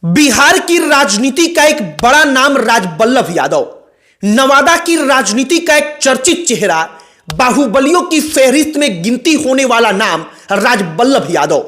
बिहार की राजनीति का एक बड़ा नाम राजबल्लभ यादव, नवादा की राजनीति का एक चर्चित चेहरा, बाहुबलियों की फहरिस्त में गिनती होने वाला नाम राजबल्लभ यादव।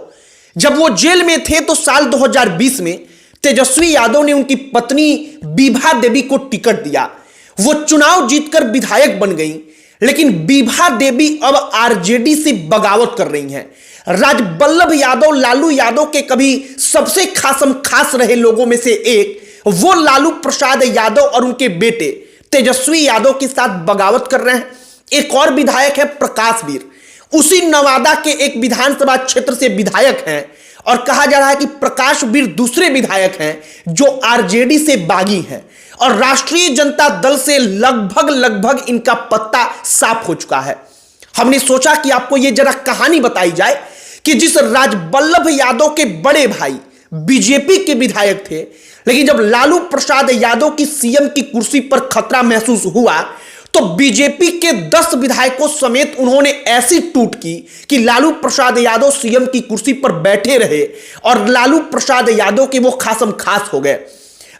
जब वो जेल में थे तो साल 2020 में तेजस्वी यादव ने उनकी पत्नी बीभा देवी को टिकट दिया। वो चुनाव जीतकर विधायक बन गई, लेकिन बीभा देवी अब आरजेडी से बगावत कर रही हैं। राजबल्लभ यादव लालू यादव के कभी सबसे खास रहे लोगों में से एक वो लालू प्रसाद यादव और उनके बेटे तेजस्वी यादव के साथ बगावत कर रहे हैं। एक और विधायक है प्रकाश वीर, उसी नवादा के एक विधानसभा क्षेत्र से विधायक हैं और कहा जा रहा है कि प्रकाश वीर दूसरे विधायक हैं जो आरजेडी से बागी हैं और राष्ट्रीय जनता दल से लगभग इनका पत्ता साफ हो चुका है। हमने सोचा कि आपको यह जरा कहानी बताई जाए कि जिस राजबल्लभ यादव के बड़े भाई बीजेपी के विधायक थे, लेकिन जब लालू प्रसाद यादव की सीएम की कुर्सी पर खतरा महसूस हुआ तो बीजेपी के 10 विधायकों समेत उन्होंने ऐसी टूट की कि लालू प्रसाद यादव सीएम की कुर्सी पर बैठे रहे और लालू प्रसाद यादव के वो खास हो गए।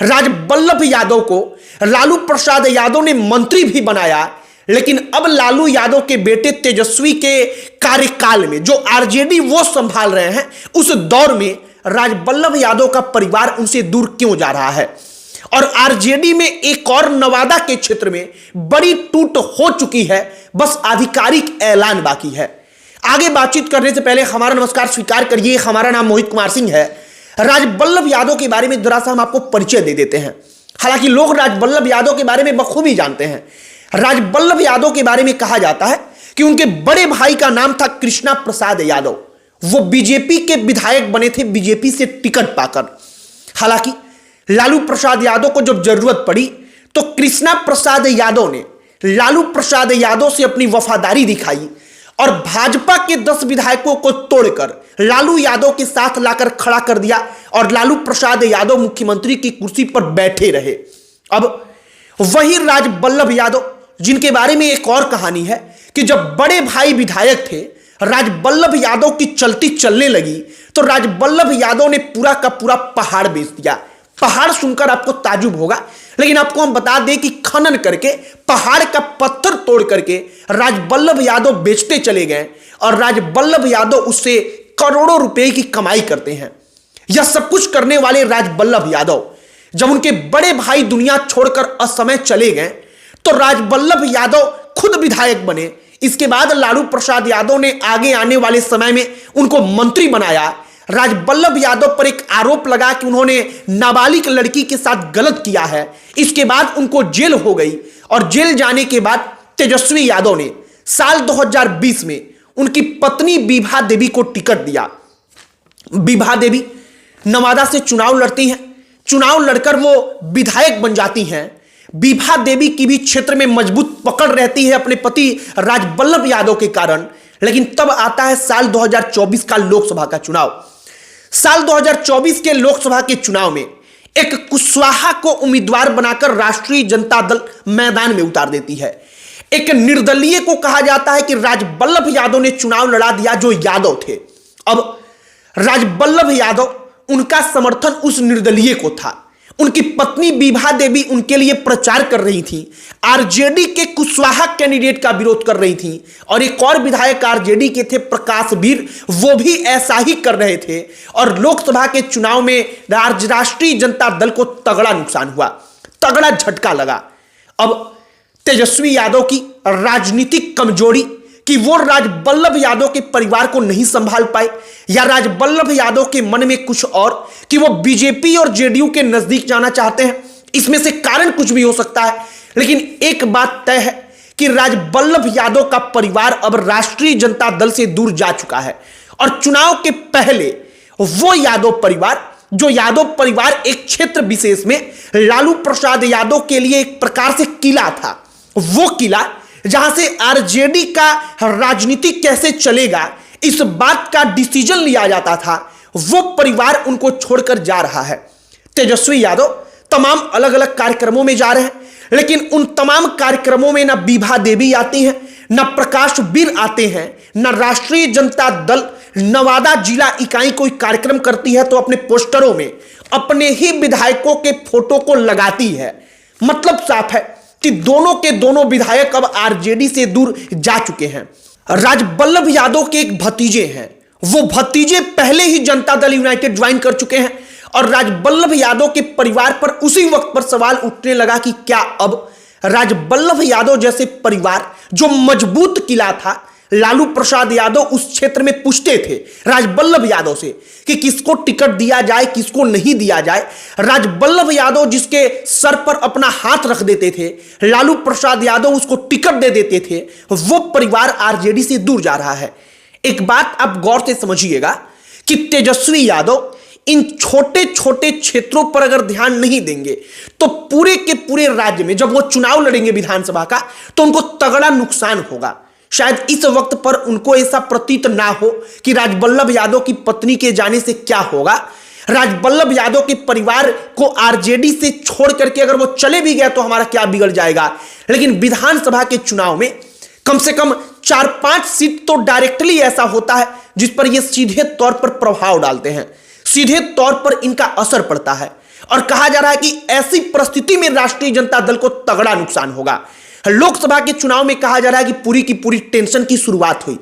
राजबल्लभ यादव को लालू प्रसाद यादव ने मंत्री भी बनाया, लेकिन अब लालू यादव के बेटे तेजस्वी के कार्यकाल में जो आरजेडी वो संभाल रहे हैं, उस दौर में राजबल्लभ यादव का परिवार उनसे दूर क्यों जा रहा है। और आरजेडी में एक और नवादा के क्षेत्र में बड़ी टूट हो चुकी है, बस आधिकारिक ऐलान बाकी है। आगे बातचीत करने से पहले हमारा नमस्कार स्वीकार करिए। हमारा नाम मोहित कुमार सिंह है। राजबल्लभ यादव के बारे में जरा सा हम आपको परिचय दे देते हैं। हालांकि लोग राजबल्लभ यादव के बारे में बखूबी जानते हैं। राजबल्लभ यादव के बारे में कहा जाता है कि उनके बड़े भाई का नाम था कृष्णा प्रसाद यादव। वो बीजेपी के विधायक बने थे, बीजेपी से टिकट पाकर। हालांकि लालू प्रसाद यादव को जब जरूरत पड़ी तो कृष्णा प्रसाद यादव ने लालू प्रसाद यादव से अपनी वफादारी दिखाई और भाजपा के 10 विधायकों को तोड़कर लालू यादव के साथ लाकर खड़ा कर दिया और लालू प्रसाद यादव मुख्यमंत्री की कुर्सी पर बैठे रहे। अब वही राजबल्लभ यादव, जिनके बारे में एक और कहानी है कि जब बड़े भाई विधायक थे, राजबल्लभ यादव की चलती चलने लगी तो राजबल्लभ यादव ने पूरा का पूरा पहाड़ बेच दिया। पहाड़ सुनकर आपको ताजुब होगा, लेकिन आपको हम बता दें कि खनन करके पहाड़ का पत्थर तोड़ करके राजबल्लभ यादव बेचते चले गए और राजबल्लभ यादव उससे करोड़ों रुपए की कमाई करते हैं। यह सब कुछ करने वाले राजबल्लभ यादव जब उनके बड़े भाई दुनिया छोड़कर असमय चले गए तो राजबल्लभ यादव खुद विधायक बने। इसके बाद लालू प्रसाद यादव ने आगे आने वाले समय में उनको मंत्री बनाया। राजबल्लभ यादव पर एक आरोप लगा कि उन्होंने नाबालिग लड़की के साथ गलत किया है। इसके बाद उनको जेल हो गई और जेल जाने के बाद तेजस्वी यादव ने साल 2020 में उनकी पत्नी बीभा देवी को टिकट दिया। बीभा देवी नवादा से चुनाव लड़ती हैं। चुनाव लड़कर वो विधायक बन जाती हैं। बीभा देवी की भी क्षेत्र में मजबूत पकड़ रहती है अपने पति राजबल्लभ यादव के कारण। लेकिन तब आता है साल 2024 का लोकसभा का चुनाव। साल 2024 के लोकसभा के चुनाव में एक कुशवाहा को उम्मीदवार बनाकर राष्ट्रीय जनता दल मैदान में उतार देती है। एक निर्दलीय को कहा जाता है कि राजबल्लभ यादव ने चुनाव लड़ा दिया जो यादव थे। अब राजबल्लभ यादव, उनका समर्थन उस निर्दलीय को था। उनकी पत्नी बीभा देवी उनके लिए प्रचार कर रही थी, आरजेडी के कुशवाहा कैंडिडेट का विरोध कर रही थी और एक और विधायक आरजेडी के थे प्रकाश वीर, वो भी ऐसा ही कर रहे थे और लोकसभा के चुनाव में राष्ट्रीय जनता दल को तगड़ा नुकसान हुआ, तगड़ा झटका लगा। अब तेजस्वी यादव की राजनीतिक कमजोरी कि वो राजबल्लभ यादव के परिवार को नहीं संभाल पाए या राजबल्लभ यादव के मन में कुछ और कि वो बीजेपी और जेडीयू के नजदीक जाना चाहते हैं, इसमें से कारण कुछ भी हो सकता है। लेकिन एक बात तय है कि राजबल्लभ यादव का परिवार अब राष्ट्रीय जनता दल से दूर जा चुका है और चुनाव के पहले वो यादव परिवार, जो यादव परिवार एक क्षेत्र विशेष में लालू प्रसाद यादव के लिए एक प्रकार से किला था, वो किला जहां से आरजेडी का राजनीति कैसे चलेगा इस बात का डिसीजन लिया जाता था, वो परिवार उनको छोड़कर जा रहा है। तेजस्वी यादव तमाम अलग अलग कार्यक्रमों में जा रहे हैं, लेकिन उन तमाम कार्यक्रमों में ना बीभा देवी आती हैं, ना प्रकाश वीर आते हैं, ना राष्ट्रीय जनता दल नवादा जिला इकाई कोई कार्यक्रम करती है तो अपने पोस्टरों में अपने ही विधायकों के फोटो को लगाती है। मतलब साफ है कि दोनों के दोनों विधायक अब आरजेडी से दूर जा चुके हैं। राजबल्लभ यादव के एक भतीजे हैं, वो भतीजे पहले ही जनता दल यूनाइटेड ज्वाइन कर चुके हैं और राजबल्लभ यादव के परिवार पर उसी वक्त पर सवाल उठने लगा कि क्या अब राजबल्लभ यादव जैसे परिवार जो मजबूत किला था, लालू प्रसाद यादव उस क्षेत्र में पूछते थे राजबल्लभ यादव से कि किसको टिकट दिया जाए, किसको नहीं दिया जाए। राजबल्लभ यादव जिसके सर पर अपना हाथ रख देते थे, लालू प्रसाद यादव उसको टिकट दे देते थे, वो परिवार आरजेडी से दूर जा रहा है। एक बात आप गौर से समझिएगा कि तेजस्वी यादव इन छोटे छोटे क्षेत्रों पर अगर ध्यान नहीं देंगे तो पूरे के पूरे राज्य में जब वो चुनाव लड़ेंगे विधानसभा का तो उनको तगड़ा नुकसान होगा। शायद इस वक्त पर उनको ऐसा प्रतीत ना हो कि राजबल्लभ यादव की पत्नी के जाने से क्या होगा। राजबल्लभ यादव के परिवार को आरजेडी से छोड़ करके अगर वो चले भी गए तो हमारा क्या बिगड़ जाएगा। लेकिन विधानसभा के चुनाव में कम से कम 4-5 सीट तो डायरेक्टली ऐसा होता है जिस पर ये सीधे तौर पर प्रभाव डालते हैं, सीधे तौर पर इनका असर पड़ता है। और कहा जा रहा है कि ऐसी परिस्थिति में राष्ट्रीय जनता दल को तगड़ा नुकसान होगा। लोकसभा के चुनाव में कहा जा रहा है कि पूरी की पूरी टेंशन की शुरुआत हुई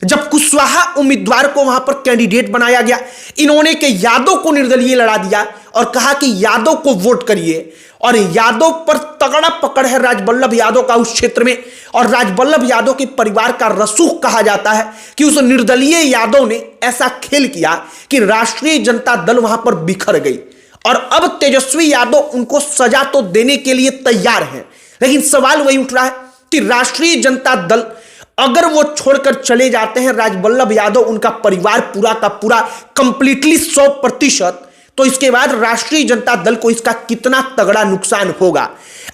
जब कुशवाहा उम्मीदवार को वहां पर कैंडिडेट बनाया गया। इन्होंने के यादव को निर्दलीय लड़ा दिया और कहा कि यादव को वोट करिए और यादव पर तगड़ा पकड़ है राजबल्लभ यादव का उस क्षेत्र में। और राजबल्लभ यादव के परिवार का रसूख कहा जाता है कि उस निर्दलीय यादव ने ऐसा खेल किया कि राष्ट्रीय जनता दल वहां पर बिखर गई। और अब तेजस्वी यादव उनको सजा तो देने के लिए तैयार हैं, लेकिन सवाल वही उठ रहा है कि राष्ट्रीय जनता दल अगर वो छोड़कर चले जाते हैं, राजबल्लभ यादव उनका परिवार पूरा का पूरा कंप्लीटली 100%, तो इसके बाद राष्ट्रीय जनता दल को इसका कितना तगड़ा नुकसान होगा,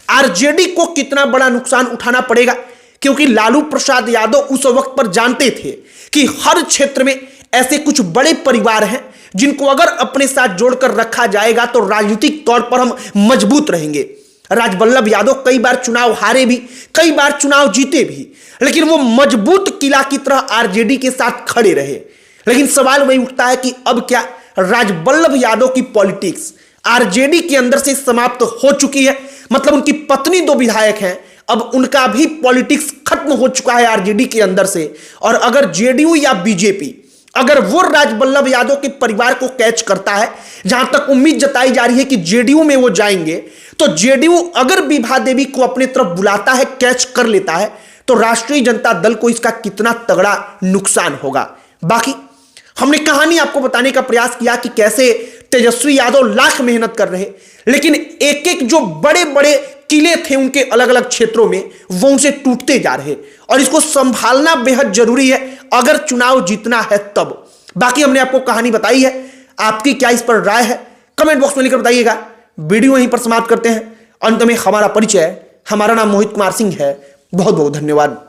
आरजेडी को कितना बड़ा नुकसान उठाना पड़ेगा। क्योंकि लालू प्रसाद यादव उस वक्त पर जानते थे कि हर क्षेत्र में ऐसे कुछ बड़े परिवार हैं जिनको अगर अपने साथ जोड़कर रखा जाएगा तो राजनीतिक तौर पर हम मजबूत रहेंगे। राजबल्लभ यादव कई बार चुनाव हारे भी, कई बार चुनाव जीते भी, लेकिन वो मजबूत किला की तरह आरजेडी के साथ खड़े रहे। लेकिन सवाल वही उठता है कि अब क्या राजबल्लभ यादव की पॉलिटिक्स आरजेडी के अंदर से समाप्त हो चुकी है। मतलब उनकी पत्नी 2 विधायक हैं, अब उनका भी पॉलिटिक्स खत्म हो चुका है आरजेडी के अंदर से। और अगर जेडीयू या बीजेपी अगर वो राजबल्लभ यादव के परिवार को कैच करता है, जहां तक उम्मीद जताई जा रही है कि जेडीयू में वो जाएंगे, तो जेडीयू अगर विभा देवी को अपने तरफ बुलाता है, कैच कर लेता है, तो राष्ट्रीय जनता दल को इसका कितना तगड़ा नुकसान होगा। बाकी हमने कहानी आपको बताने का प्रयास किया कि कैसे तेजस्वी यादव लाख मेहनत कर रहे, लेकिन एक एक जो बड़े बड़े किले थे उनके अलग अलग क्षेत्रों में, वो उनसे टूटते जा रहे और इसको संभालना बेहद जरूरी है अगर चुनाव जीतना है तब। बाकी हमने आपको कहानी बताई है, आपकी क्या इस पर राय है कमेंट बॉक्स में लिखकर बताइएगा। वीडियो यहीं पर समाप्त करते हैं। अंत में हमारा परिचय, हमारा नाम मोहित कुमार सिंह है। बहुत बहुत धन्यवाद।